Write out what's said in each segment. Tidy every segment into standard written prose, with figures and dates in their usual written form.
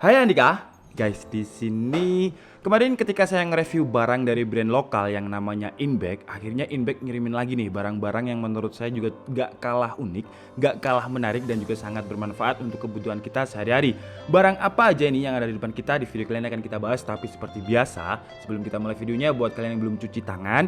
Hai Andika, guys di sini kemarin ketika saya nge-review barang dari brand lokal yang namanya Inbag, akhirnya Inbag ngirimin lagi nih barang-barang yang menurut saya juga gak kalah unik, gak kalah menarik dan juga sangat bermanfaat untuk kebutuhan kita sehari-hari. Barang apa aja ini yang ada di depan kita di video kalian akan kita bahas, tapi seperti biasa sebelum kita mulai videonya buat kalian yang belum cuci tangan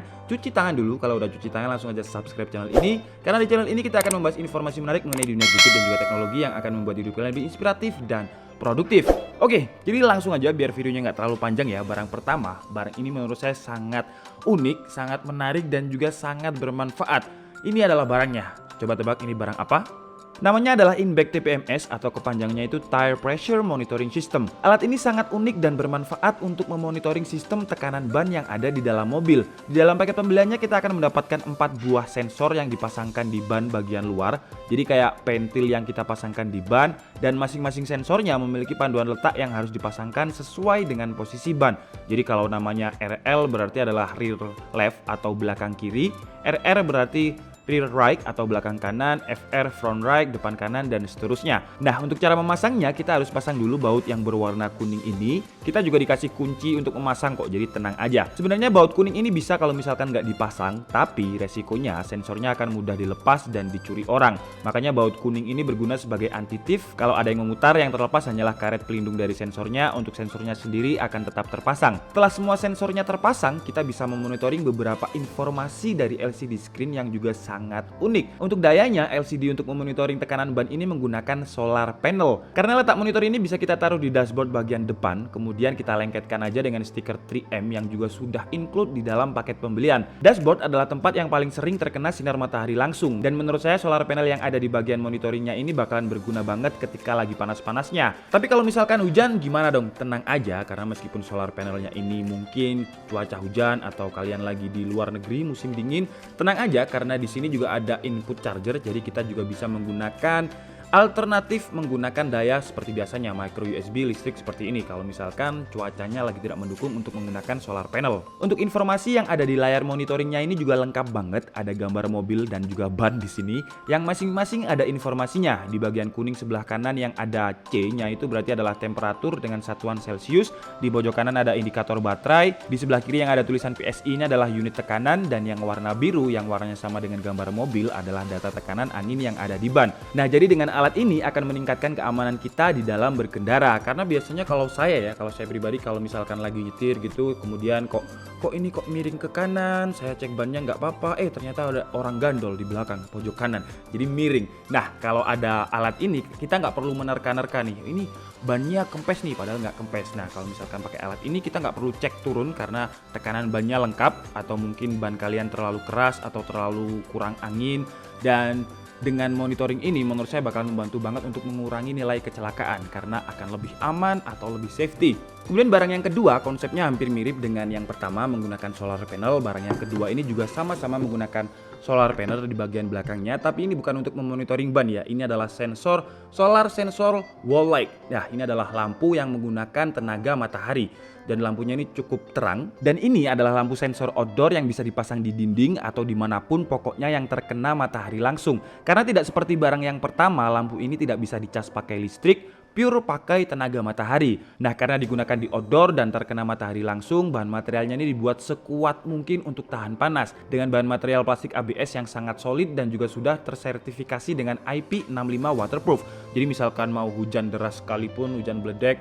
dulu. Kalau udah cuci tangan langsung aja subscribe channel ini, karena di channel ini kita akan membahas informasi menarik mengenai dunia gadget dan juga teknologi yang akan membuat hidup kalian lebih inspiratif dan produktif. Oke, jadi langsung aja biar videonya nggak terlalu panjang ya. Barang pertama, barang ini menurut saya sangat unik, sangat menarik dan juga sangat bermanfaat. Ini adalah barangnya. Coba tebak ini barang apa? Namanya adalah Inbag TPMS atau kepanjangannya itu Tire Pressure Monitoring System. Alat ini sangat unik dan bermanfaat untuk memonitoring sistem tekanan ban yang ada di dalam mobil. Di dalam paket pembeliannya kita akan mendapatkan 4 buah sensor yang dipasangkan di ban bagian luar. Jadi kayak pentil yang kita pasangkan di ban, dan masing-masing sensornya memiliki panduan letak yang harus dipasangkan sesuai dengan posisi ban. Jadi kalau namanya RL berarti adalah rear left atau belakang kiri, RR berarti rear right atau belakang kanan, FR front right, depan kanan, dan seterusnya. Nah, untuk cara memasangnya kita harus pasang dulu baut yang berwarna kuning ini. Kita juga dikasih kunci untuk memasang kok, jadi tenang aja. Sebenarnya baut kuning ini bisa kalau misalkan nggak dipasang, tapi resikonya sensornya akan mudah dilepas dan dicuri orang. Makanya baut kuning ini berguna sebagai anti-thief. Kalau ada yang memutar, yang terlepas hanyalah karet pelindung dari sensornya. Untuk sensornya sendiri akan tetap terpasang. Setelah semua sensornya terpasang, kita bisa memonitoring beberapa informasi dari LCD screen yang juga sangat unik. Untuk dayanya, LCD untuk memonitoring tekanan ban ini menggunakan solar panel. Karena letak monitor ini bisa kita taruh di dashboard bagian depan, kemudian kita lengketkan aja dengan stiker 3M yang juga sudah include di dalam paket pembelian. Dashboard adalah tempat yang paling sering terkena sinar matahari langsung, dan menurut saya solar panel yang ada di bagian monitoringnya ini bakalan berguna banget ketika lagi panas-panasnya. Tapi kalau misalkan hujan gimana dong? Tenang aja, karena meskipun solar panelnya ini mungkin cuaca hujan atau kalian lagi di luar negeri musim dingin, tenang aja karena di sini juga ada input charger, jadi kita juga bisa menggunakan alternatif menggunakan daya seperti biasanya micro USB listrik seperti ini kalau misalkan cuacanya lagi tidak mendukung untuk menggunakan solar panel. Untuk informasi yang ada di layar monitoringnya ini juga lengkap banget, ada gambar mobil dan juga ban di sini yang masing-masing ada informasinya. Di bagian kuning sebelah kanan yang ada C-nya itu berarti adalah temperatur dengan satuan Celsius, di pojok kanan ada indikator baterai, di sebelah kiri yang ada tulisan PSI-nya adalah unit tekanan, dan yang warna biru yang warnanya sama dengan gambar mobil adalah data tekanan angin yang ada di ban. Nah, jadi dengan alat ini akan meningkatkan keamanan kita di dalam berkendara, karena biasanya kalau saya pribadi kalau misalkan lagi nyetir gitu, kemudian kok ini kok miring ke kanan, saya cek bannya nggak apa-apa, ternyata ada orang gandol di belakang pojok kanan, jadi miring. Nah, kalau ada alat ini kita nggak perlu menerka-nerka nih, ini bannya kempes nih, padahal nggak kempes. Nah, kalau misalkan pakai alat ini kita nggak perlu cek turun karena tekanan bannya lengkap, atau mungkin ban kalian terlalu keras atau terlalu kurang angin. Dan dengan monitoring ini menurut saya bakal membantu banget untuk mengurangi nilai kecelakaan karena akan lebih aman atau lebih safety. Kemudian barang yang kedua konsepnya hampir mirip dengan yang pertama menggunakan solar panel. Barang yang kedua ini juga sama-sama menggunakan solar panel di bagian belakangnya, tapi ini bukan untuk memonitoring ban ya. Ini adalah solar sensor wall light. Nah, ini adalah lampu yang menggunakan tenaga matahari. Dan lampunya ini cukup terang, dan ini adalah lampu sensor outdoor yang bisa dipasang di dinding atau dimanapun pokoknya yang terkena matahari langsung. Karena tidak seperti barang yang pertama, lampu ini tidak bisa dicas pakai listrik, pure pakai tenaga matahari. Nah, karena digunakan di outdoor dan terkena matahari langsung, bahan materialnya ini dibuat sekuat mungkin untuk tahan panas dengan bahan material plastik ABS yang sangat solid dan juga sudah tersertifikasi dengan IP65 waterproof. Jadi misalkan mau hujan deras sekalipun, hujan meledek,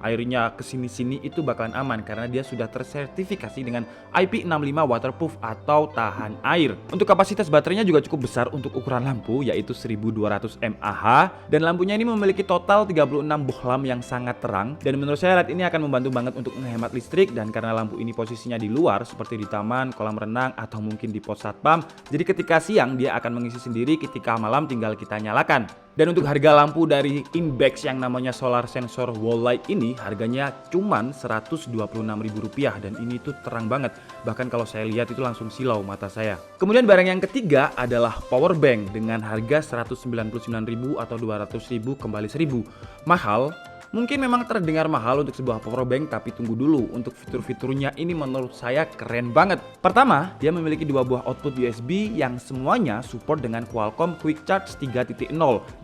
airnya kesini-sini itu bakalan aman karena dia sudah tersertifikasi dengan IP65 waterproof atau tahan air. Untuk kapasitas baterainya juga cukup besar untuk ukuran lampu, yaitu 1200 mAh, dan lampunya ini memiliki total 36 bohlam yang sangat terang, dan menurut saya alat ini akan membantu banget untuk menghemat listrik. Dan karena lampu ini posisinya di luar seperti di taman, kolam renang, atau mungkin di pos satpam, jadi ketika siang dia akan mengisi sendiri, ketika malam tinggal kita nyalakan. Dan untuk harga lampu dari Inbag yang namanya solar sensor wall light ini harganya cuman Rp126.000, dan ini tuh terang banget. Bahkan kalau saya lihat itu langsung silau mata saya. Kemudian barang yang ketiga adalah power bank dengan harga Rp199.000 atau Rp200.000 kembali 1.000. Mahal, Mungkin memang terdengar mahal untuk sebuah power bank, tapi tunggu dulu, untuk fitur-fiturnya ini menurut saya keren banget. Pertama, dia memiliki dua buah output USB yang semuanya support dengan Qualcomm Quick Charge 3.0.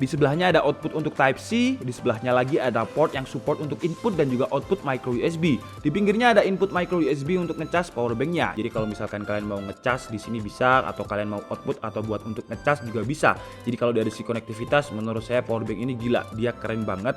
Di sebelahnya ada output untuk Type-C, di sebelahnya lagi ada port yang support untuk input dan juga output micro USB. Di pinggirnya ada input micro USB untuk ngecas power banknya. Jadi kalau misalkan kalian mau ngecas di sini bisa, atau kalian mau output atau buat untuk ngecas juga bisa. Jadi kalau dari sisi konektivitas menurut saya power bank ini gila, dia keren banget.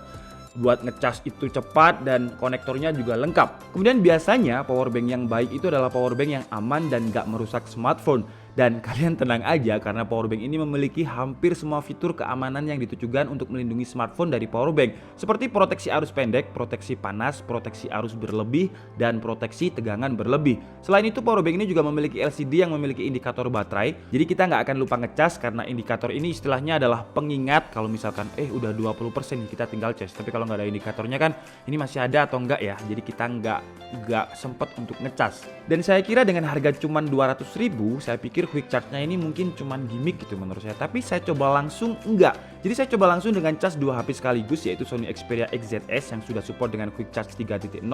Buat ngecas itu cepat dan konektornya juga lengkap. Kemudian biasanya power bank yang baik itu adalah power bank yang aman dan gak merusak smartphone. Dan kalian tenang aja karena power bank ini memiliki hampir semua fitur keamanan yang ditujukan untuk melindungi smartphone dari power bank, seperti proteksi arus pendek, proteksi panas, proteksi arus berlebih, dan proteksi tegangan berlebih. Selain itu power bank ini juga memiliki LCD yang memiliki indikator baterai, jadi kita nggak akan lupa ngecas karena indikator ini istilahnya adalah pengingat kalau misalkan udah 20% kita tinggal cas. Tapi kalau nggak ada indikatornya kan ini masih ada atau enggak ya, jadi kita nggak sempet untuk ngecas. Dan saya kira dengan harga cuman 200.000, saya pikir quick charge-nya ini mungkin cuman gimmick gitu menurut saya. Tapi saya coba langsung enggak. Jadi saya coba langsung dengan cas 2 HP sekaligus, yaitu Sony Xperia XZS yang sudah support dengan quick charge 3.0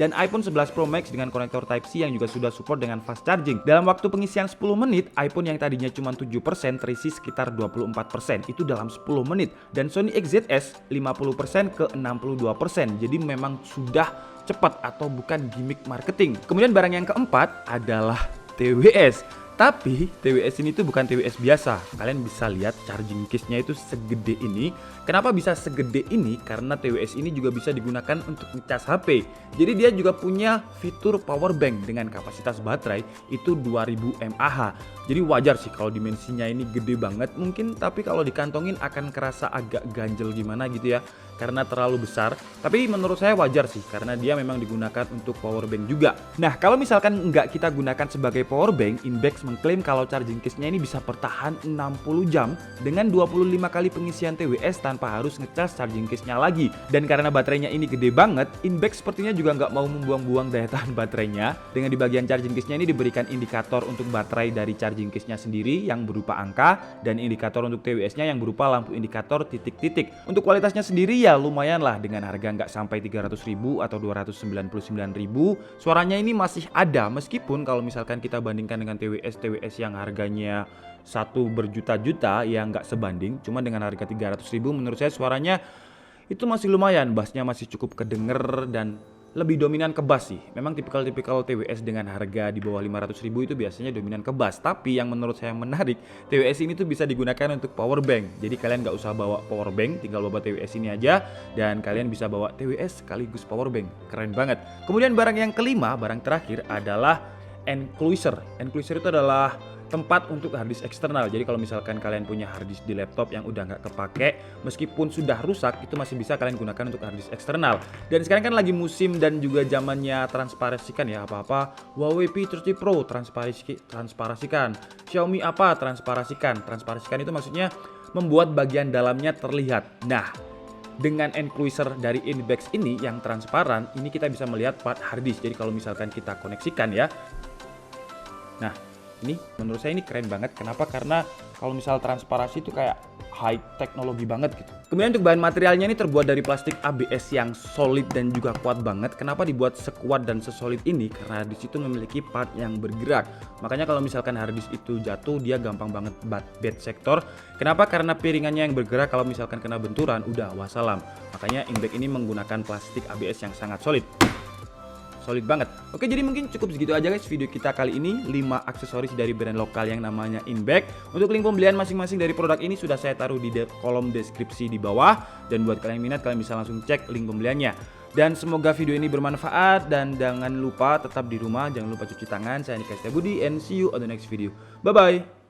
dan iPhone 11 Pro Max dengan konektor Type-C yang juga sudah support dengan fast charging. Dalam waktu pengisian 10 menit, iPhone yang tadinya cuma 7% terisi sekitar 24%. Itu dalam 10 menit. Dan Sony XZS 50% ke 62%. Jadi memang sudah cepat atau bukan gimmick marketing. Kemudian barang yang keempat adalah TWS. Tapi TWS ini tuh bukan TWS biasa. Kalian bisa lihat charging case-nya itu segede ini. Kenapa bisa segede ini? Karena TWS ini juga bisa digunakan untuk ngecas HP. Jadi dia juga punya fitur power bank dengan kapasitas baterai itu 2000 mAh. Jadi wajar sih kalau dimensinya ini gede banget mungkin, tapi kalau dikantongin akan kerasa agak ganjel gimana gitu ya, karena terlalu besar. Tapi menurut saya wajar sih karena dia memang digunakan untuk power bank juga. Nah, kalau misalkan nggak kita gunakan sebagai power bank, Inbex mengklaim kalau charging case-nya ini bisa bertahan 60 jam dengan 25 kali pengisian TWS tanpa harus ngecas charging case-nya lagi. Dan karena baterainya ini gede banget, Inbex sepertinya juga nggak mau membuang-buang daya tahan baterainya. Dengan di bagian charging case-nya ini diberikan indikator untuk baterai dari charging case-nya sendiri yang berupa angka, dan indikator untuk TWS-nya yang berupa lampu indikator titik-titik. Untuk kualitasnya sendiri ya lumayan lah, dengan harga nggak sampai 300.000 atau 299.000, suaranya ini masih ada meskipun kalau misalkan kita bandingkan dengan TWS yang harganya satu berjuta-juta ya nggak sebanding. Cuma dengan harga 300.000 menurut saya suaranya itu masih lumayan, bassnya masih cukup kedenger dan lebih dominan ke bass sih. Memang tipikal-tipikal TWS dengan harga di bawah 500.000 itu biasanya dominan ke bass. Tapi yang menurut saya menarik, TWS ini tuh bisa digunakan untuk power bank. Jadi kalian nggak usah bawa power bank, tinggal bawa TWS ini aja dan kalian bisa bawa TWS sekaligus power bank. Keren banget. Kemudian barang yang kelima, barang terakhir adalah enclosure. Enclosure itu adalah tempat untuk harddisk eksternal. Jadi kalau misalkan kalian punya harddisk di laptop yang udah nggak kepake, meskipun sudah rusak, itu masih bisa kalian gunakan untuk harddisk eksternal. Dan sekarang kan lagi musim dan juga zamannya transparansikan ya, apa-apa Huawei P30 Pro transparansikan, Xiaomi apa transparansikan. Transparansikan itu maksudnya membuat bagian dalamnya terlihat. Nah, dengan enclosure dari Inbex ini yang transparan, ini kita bisa melihat part harddisk. Jadi kalau misalkan kita koneksikan ya, nah ini menurut saya ini keren banget. Kenapa? Karena kalau misal transparansi itu kayak high teknologi banget gitu. Kemudian untuk bahan materialnya ini terbuat dari plastik ABS yang solid dan juga kuat banget. Kenapa dibuat sekuat dan sesolid ini? Karena di situ memiliki part yang bergerak. Makanya kalau misalkan harddisk itu jatuh, dia gampang banget bad sector. Kenapa? Karena piringannya yang bergerak, kalau misalkan kena benturan udah wassalam. Makanya Inbex ini menggunakan plastik ABS yang sangat solid. Solid banget. Oke, jadi mungkin cukup segitu aja guys video kita kali ini, 5 aksesoris dari brand lokal yang namanya Inbex. Untuk link pembelian masing-masing dari produk ini sudah saya taruh di kolom deskripsi di bawah, dan buat kalian yang minat kalian bisa langsung cek link pembeliannya. Dan semoga video ini bermanfaat, dan jangan lupa tetap di rumah, jangan lupa cuci tangan. Saya Nika Setiabudi and see you on the next video. Bye bye.